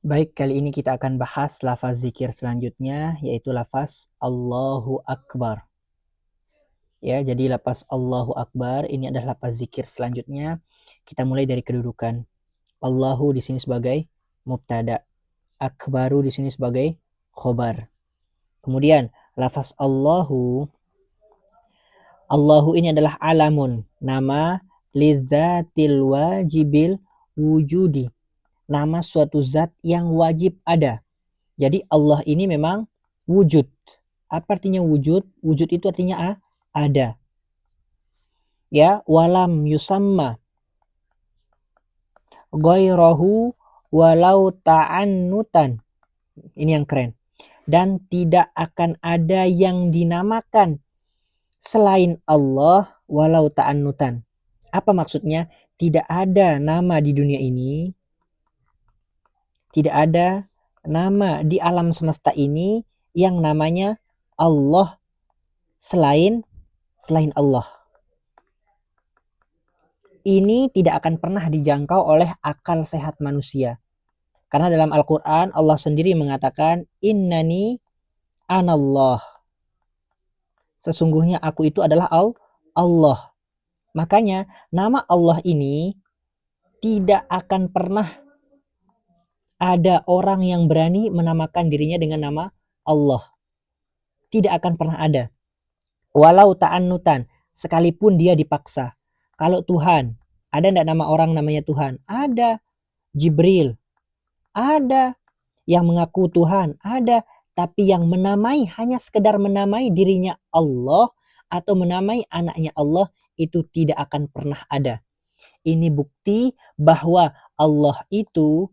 Baik, kali ini kita akan bahas lafaz zikir selanjutnya, yaitu lafaz Allahu Akbar. Ya, jadi lafaz Allahu Akbar ini adalah lafaz zikir selanjutnya. Kita mulai dari kedudukan. Allahu di sini sebagai mubtada, Akbaru di sini sebagai khobar. Kemudian lafaz Allahu ini adalah alamun, nama lidzatil wajibil wujudi, nama suatu zat yang wajib ada. Jadi Allah ini memang wujud. Apa artinya wujud? Wujud itu artinya ada. Ya, walam yusamma ghairahu walau ta'annutan. Ini yang keren. Dan tidak akan ada yang dinamakan selain Allah walau ta'annutan. Apa maksudnya? Tidak ada nama di dunia ini, tidak ada nama di alam semesta ini yang namanya Allah selain Allah. Ini tidak akan pernah dijangkau oleh akal sehat manusia. Karena dalam Al-Quran Allah sendiri mengatakan, Innani anallah. Sesungguhnya aku itu adalah Allah. Makanya nama Allah ini tidak akan pernah ada orang yang berani menamakan dirinya dengan nama Allah. Tidak akan pernah ada. Walau ta'annutan, sekalipun dia dipaksa. Kalau Tuhan, ada enggak nama orang namanya Tuhan? Ada. Jibril, ada. Yang mengaku Tuhan, ada. Tapi yang menamai, hanya sekedar menamai dirinya Allah atau menamai anaknya Allah, itu tidak akan pernah ada. Ini bukti bahwa Allah itu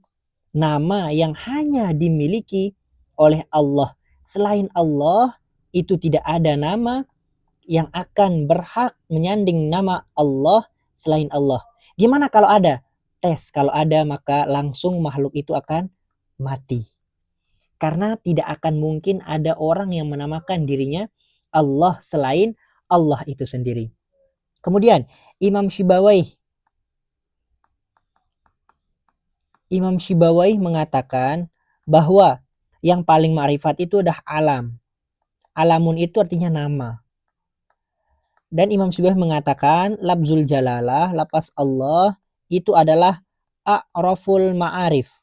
nama yang hanya dimiliki oleh Allah. Selain Allah, itu tidak ada nama yang akan berhak menyanding nama Allah selain Allah. Gimana kalau ada? Tes, kalau ada maka langsung makhluk itu akan mati. Karena tidak akan mungkin ada orang yang menamakan dirinya Allah selain Allah itu sendiri. Kemudian Imam Syibawai mengatakan bahwa yang paling ma'rifat itu adalah alam. Alamun itu artinya nama. Dan Imam Syibawai mengatakan labzul jalalah, lafaz Allah itu adalah a'raful ma'arif.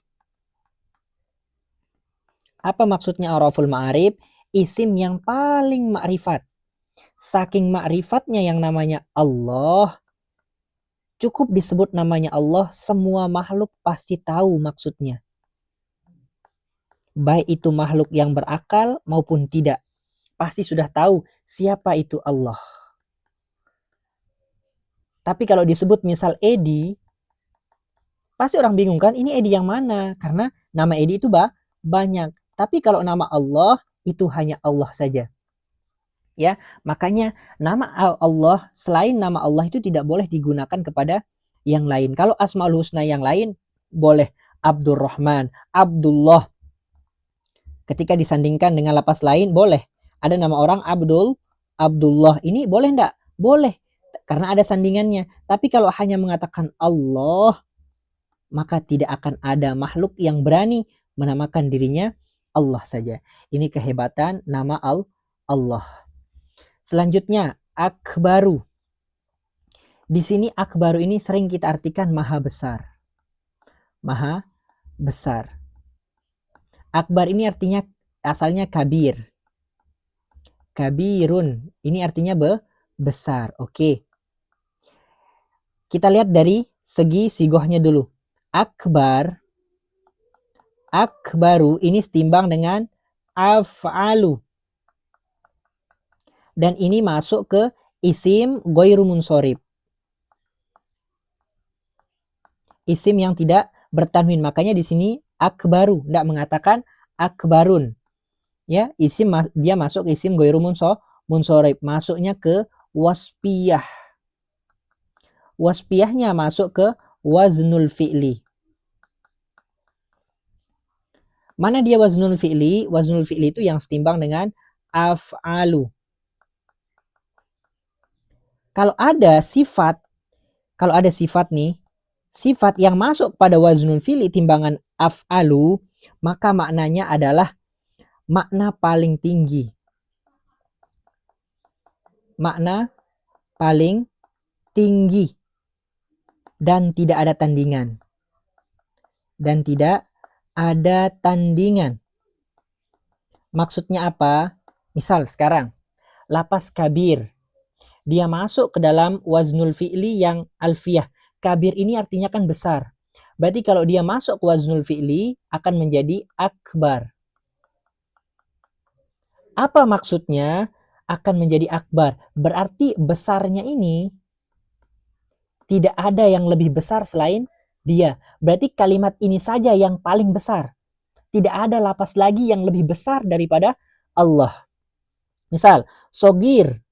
Apa maksudnya a'raful ma'arif? Isim yang paling ma'rifat. Saking ma'rifatnya yang namanya Allah, cukup disebut namanya Allah, semua makhluk pasti tahu maksudnya. Baik itu makhluk yang berakal maupun tidak. Pasti sudah tahu siapa itu Allah. Tapi kalau disebut misal Edi, pasti orang bingung kan, ini Edi yang mana? Karena nama Edi itu banyak. Tapi kalau nama Allah, itu hanya Allah saja. Ya, makanya nama Allah, selain nama Allah itu tidak boleh digunakan kepada yang lain. Kalau Asmaul Husna yang lain, boleh Abdurrahman, Abdullah. Ketika disandingkan dengan lapas lain, boleh. Ada nama orang Abdullah. Ini boleh enggak? Boleh. Karena ada sandingannya. Tapi kalau hanya mengatakan Allah, maka tidak akan ada makhluk yang berani menamakan dirinya Allah saja. Ini kehebatan nama Allah. Selanjutnya, Akbaru. Di sini Akbaru ini sering kita artikan maha besar. Maha besar. Akbar ini artinya asalnya kabir. Kabirun. Ini artinya besar. Oke. Kita lihat dari segi sigohnya dulu. Akbaru ini setimbang dengan af'alu. Dan ini masuk ke isim ghairu munsorib. Isim yang tidak bertanwin. Makanya di sini akbaru, tidak mengatakan akbarun. Ya, isim dia masuk isim ghairu munsorib, masuknya ke wasfiyah. Wasfiyahnya masuk ke waznul fi'li. Mana dia waznul fi'li? Waznul fi'li itu yang setimbang dengan af'alu. Kalau ada sifat nih, sifat yang masuk pada waznul fi'li timbangan af'alu, maka maknanya adalah makna paling tinggi. Makna paling tinggi dan tidak ada tandingan. Dan tidak ada tandingan. Maksudnya apa? Misal sekarang, lapas kabir. Dia masuk ke dalam waznul fi'li yang alfiyah. Kabir ini artinya kan besar. Berarti kalau dia masuk ke waznul fi'li akan menjadi akbar. Apa maksudnya akan menjadi akbar? Berarti besarnya ini tidak ada yang lebih besar selain dia. Berarti kalimat ini saja yang paling besar. Tidak ada lapas lagi yang lebih besar daripada Allah. Misal, sogir,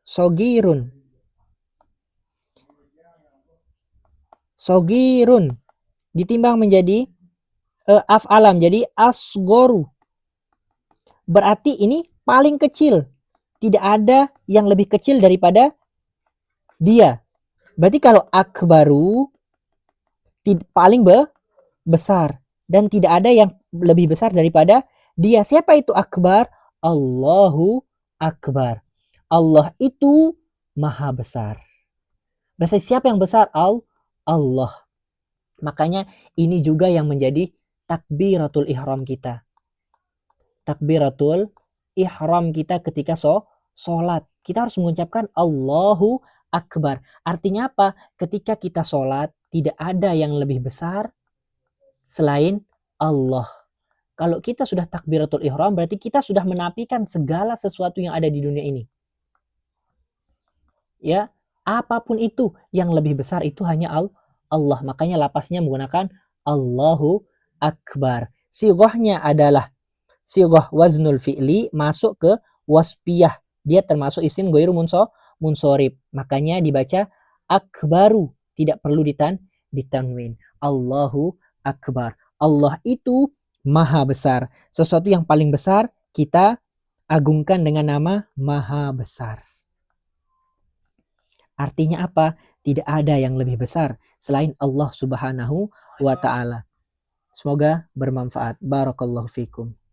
sogirun, sogirun ditimbang menjadi af'alam, jadi asgoru. Berarti ini paling kecil. Tidak ada yang lebih kecil daripada dia. Berarti kalau akbaru paling besar. Dan tidak ada yang lebih besar daripada dia. Siapa itu akbar? Allahu akbar. Allah itu maha besar. Berarti siapa yang besar? Allah. Makanya ini juga yang menjadi takbiratul ihram kita. Takbiratul ihram kita ketika sholat. Kita harus mengucapkan Allahu Akbar. Artinya apa? Ketika kita sholat, tidak ada yang lebih besar selain Allah. Kalau kita sudah takbiratul ihram, berarti kita sudah menafikan segala sesuatu yang ada di dunia ini. Ya, apapun itu, yang lebih besar itu hanya Allah. Makanya lapasnya menggunakan Allahu Akbar. Sighahnya adalah sighah waznul fi'li masuk ke wasfiyah. Dia termasuk isim ghairu munsorib. Makanya dibaca akbaru, tidak perlu ditanwin. Allahu Akbar. Allah itu maha besar. Sesuatu yang paling besar kita agungkan dengan nama maha besar. Artinya apa? Tidak ada yang lebih besar selain Allah Subhanahu wa ta'ala. Semoga bermanfaat. Barakallahu fikum.